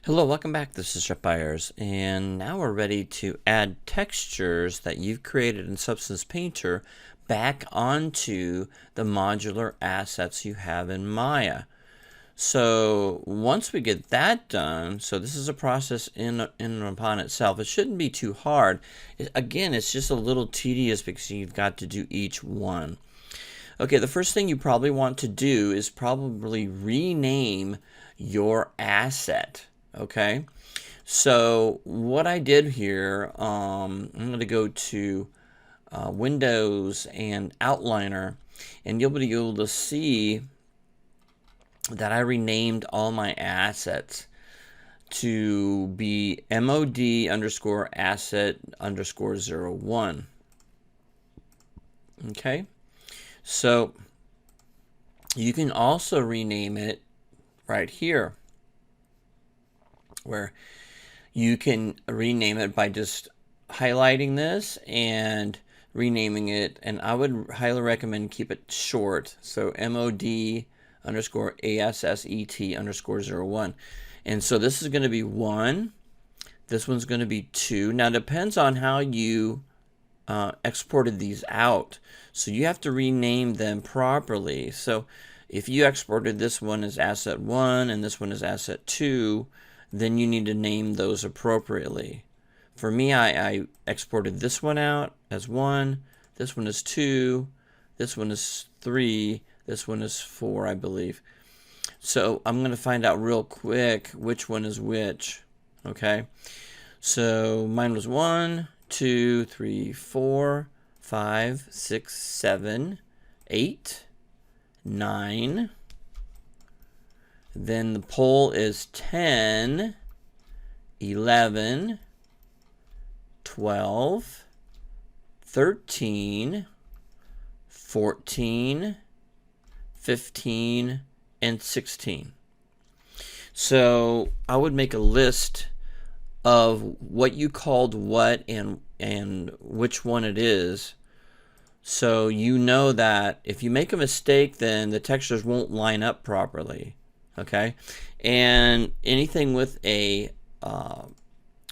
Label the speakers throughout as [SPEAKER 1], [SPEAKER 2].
[SPEAKER 1] Hello, welcome back. This is Jeff Byers, and now we're ready to add textures that you've created in Substance Painter back onto the modular assets you have in Maya. So once we get that done, so this is a process in and upon itself. It shouldn't be too hard. Again, it's just a little tedious because you've got to do each one. Okay, the first thing you probably want to do is probably rename your asset. Okay, so what I did here, I'm going to go to Windows and Outliner, and you'll be able to see that I renamed all my assets to be mod underscore asset underscore 01. Okay, so you can also rename it right here, where you can rename it by just highlighting this and renaming it, and I would highly recommend keep it short, so mod underscore asset underscore 01. And so this is going to be 1, this one's going to be 2. Now it depends on how you exported these out, so you have to rename them properly. So if you exported this one as asset 1 and this one as asset 2, then you need to name those appropriately. For me, I exported this one out as 1, this one is 2, this one is 3, this one is 4, I believe. So I'm going to find out real quick which one is which. Okay, so mine was 1, 2, 3, 4, 5, 6, 7, 8, 9. Then the pole is 10, 11, 12, 13, 14, 15, and 16. So I would make a list of what you called what and which one it is, so you know that if you make a mistake, then the textures won't line up properly. Okay, and anything with a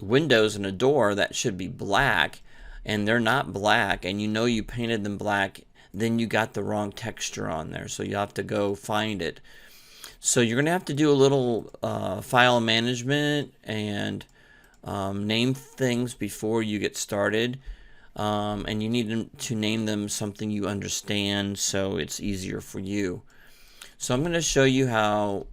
[SPEAKER 1] windows and a door that should be black, and they're not black, and you know you painted them black, then you got the wrong texture on there, so you have to go find it. So you're gonna have to do a little file management and name things before you get started, and you need to name them something you understand so it's easier for you. So I'm going to show you how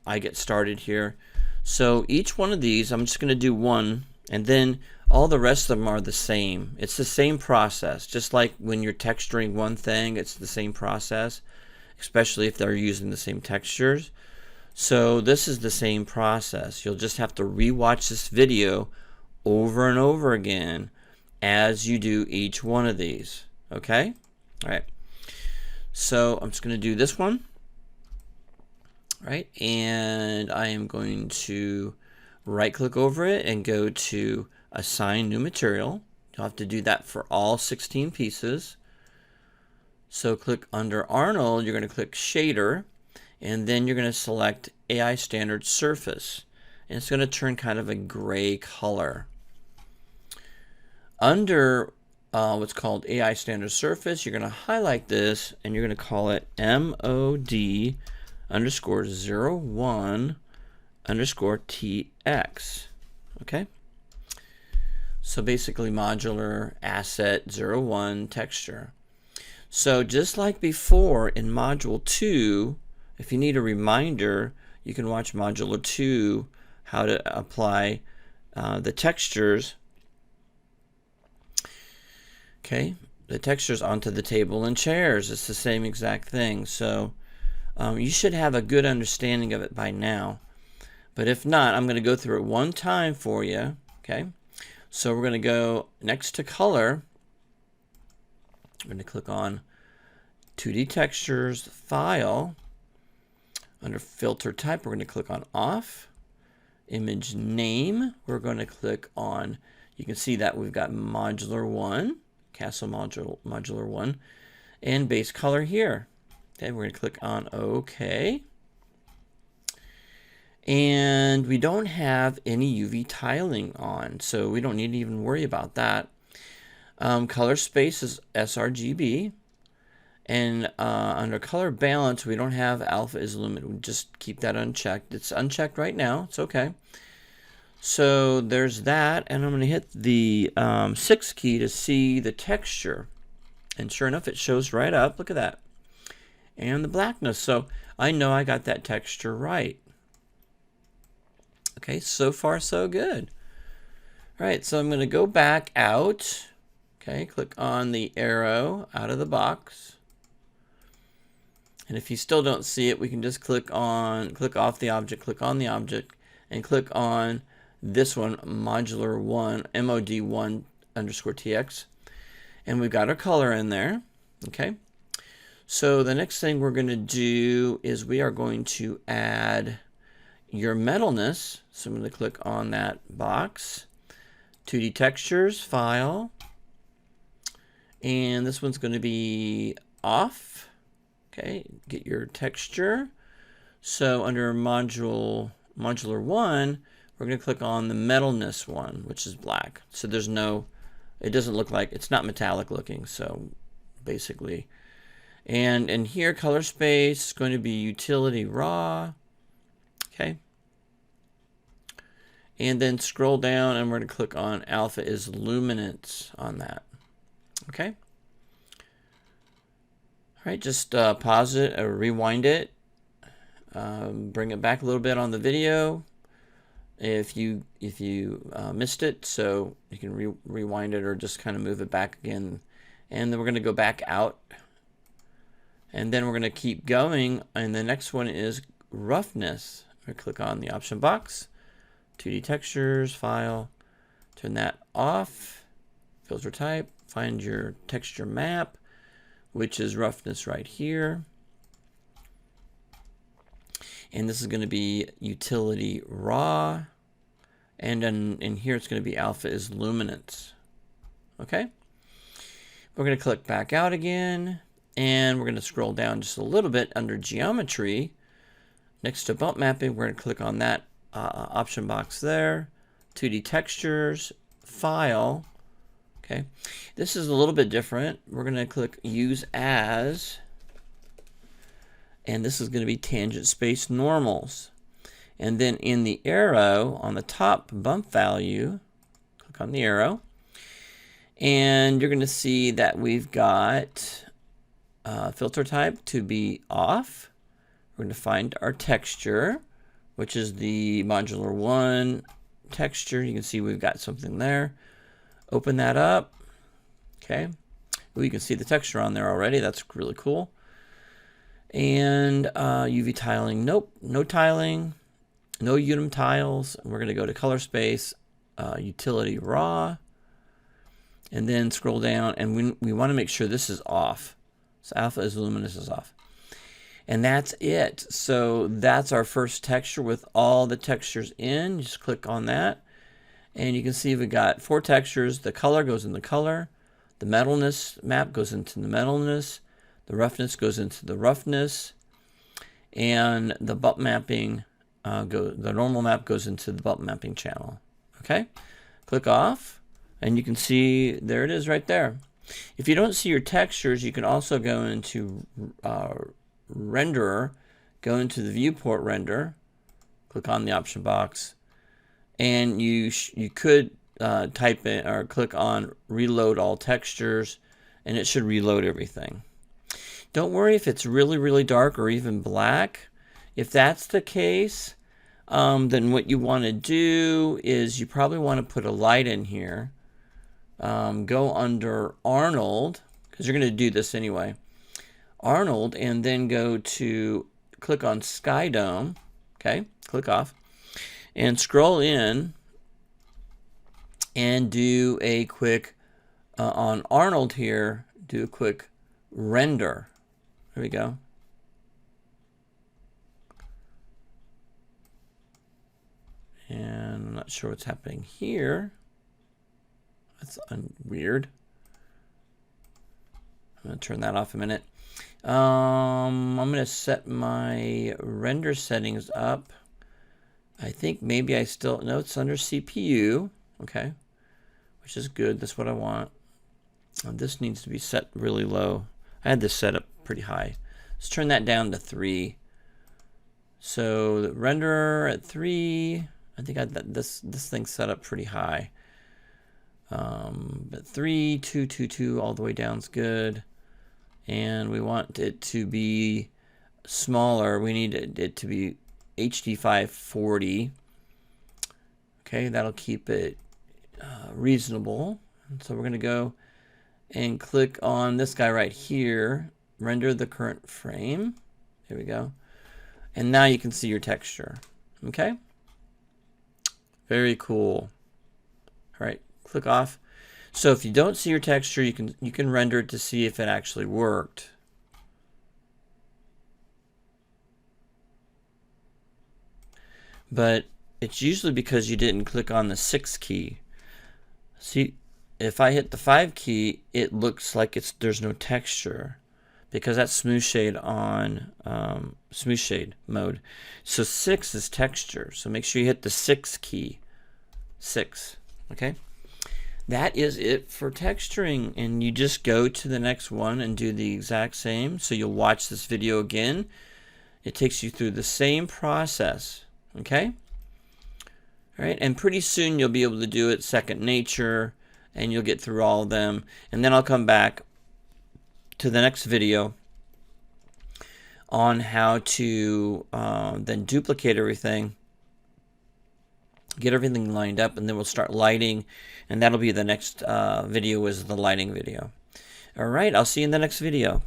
[SPEAKER 1] I get started here. So each one of these, I'm just going to do one, and then all the rest of them are the same. It's the same process, just like when you're texturing one thing, it's the same process, especially if they're using the same textures. So this is the same process. You'll just have to rewatch this video over and over again as you do each one of these. Okay? All right. So I'm just going to do this one. Right, and I am going to right click over it and go to assign new material. You'll have to do that for all 16 pieces. So click under Arnold, you're going to click shader, and then you're going to select AI standard surface, and it's going to turn kind of a gray color. Under what's called AI standard surface, you're going to highlight this and you're going to call it mod underscore 01 underscore TX. Okay, so basically modular asset 01 texture. So just like before in module 2, if you need a reminder, you can watch module 2 how to apply the textures. Okay, the textures onto the table and chairs. It's the same exact thing. So you should have a good understanding of it by now, but if not, I'm going to go through it one time for you. Okay, so we're going to go next to color. I'm going to click on 2D textures, file. Under filter type, we're going to click on off. Image name, we're going to click on, you can see that we've got modular 1, castle modular 1, and base color here. Okay, we're going to click on OK. And we don't have any UV tiling on, so we don't need to even worry about that. Color space is sRGB. And under color balance, we don't have alpha is lumen. We just keep that unchecked. It's unchecked right now. It's okay. So there's that. And I'm going to hit the 6 key to see the texture. And sure enough, it shows right up. Look at that. And the blackness. So I know I got that texture right. Okay, so far so good. All right, so I'm going to go back out. Okay, click on the arrow out of the box. And if you still don't see it, we can just click off the object, click on the object, and click on this one, modular 1, mod1 underscore tx. And we've got our color in there. Okay. So the next thing we're going to do is we are going to add your metalness. So I'm going to click on that box, 2D textures, file, and this one's going to be off. Okay, get your texture. So under modular 1, we're going to click on the metalness one, which is black. So there's no, it doesn't look like, it's not metallic looking. So basically, and here color space is going to be utility raw. Okay. And then scroll down and we're going to click on alpha is luminance on that. Okay. All right, just pause it or rewind it. Bring it back a little bit on the video if you missed it, so you can rewind it or just kind of move it back again. And then we're going to go back out. And then we're going to keep going. And the next one is roughness. We click on the option box, 2D textures, file, turn that off, filter type, find your texture map, which is roughness right here. And this is going to be utility raw. And then in here it's going to be alpha is luminance. Okay. We're going to click back out again. And we're going to scroll down just a little bit under geometry. Next to bump mapping, we're going to click on that option box there. 2D textures, file. Okay, this is a little bit different. We're going to click use as, and this is going to be tangent space normals. And then in the arrow on the top bump value, click on the arrow, and you're going to see that we've got filter type to be off. We're going to find our texture, which is the modular 1 texture. You can see we've got something there. Open that up. Okay. Well, you can see the texture on there already. That's really cool. And UV tiling. Nope. No tiling. No Unum tiles. We're going to go to color space, utility raw. And then scroll down. And we want to make sure this is off. So alpha is luminous is off. And that's it. So that's our first texture with all the textures in. Just click on that. And you can see we got 4 textures. The color goes in the color. The metalness map goes into the metalness. The roughness goes into the roughness. And the bump mapping, the normal map goes into the bump mapping channel. Okay? Click off. And you can see, there it is right there. If you don't see your textures, you can also go into renderer, go into the viewport render, click on the option box, and you could type in or click on reload all textures, and it should reload everything. Don't worry if it's really, really dark or even black. If that's the case, then what you want to do is you probably want to put a light in here. Go under Arnold, because you're going to do this anyway. Arnold, and then go to click on Sky Dome. Okay, click off and scroll in and do a quick on Arnold here, do a quick render. There we go. And I'm not sure what's happening here. That's weird. I'm going to turn that off a minute. I'm going to set my render settings up I think maybe I still, no, it's under CPU. Okay, which is good. That's what I want. This needs to be set really low. I had this set up pretty high. Let's turn that down to 3. So the renderer at 3. I think this thing's set up pretty high. But 3, 2, 2, 2 all the way down is good. And we want it to be smaller. We need it to be HD 540. Okay, that'll keep it reasonable. And so we're going to go and click on this guy right here, render the current frame. There we go. And now you can see your texture. Okay? Very cool. All right, click off. So if you don't see your texture, you can render it to see if it actually worked. But it's usually because you didn't click on the 6 key. See, if I hit the 5 key, it looks like there's no texture because that's smooth shade on smooth shade mode. So 6 is texture. So make sure you hit the 6 key. 6. Okay. That is it for texturing, and you just go to the next one and do the exact same. So you'll watch this video again. It takes you through the same process. Okay. All right, and pretty soon you'll be able to do it second nature, and you'll get through all of them. And then I'll come back to the next video on how to then duplicate everything, get everything lined up, and then we'll start lighting, and that'll be the next video, is the lighting video. All right, I'll see you in the next video.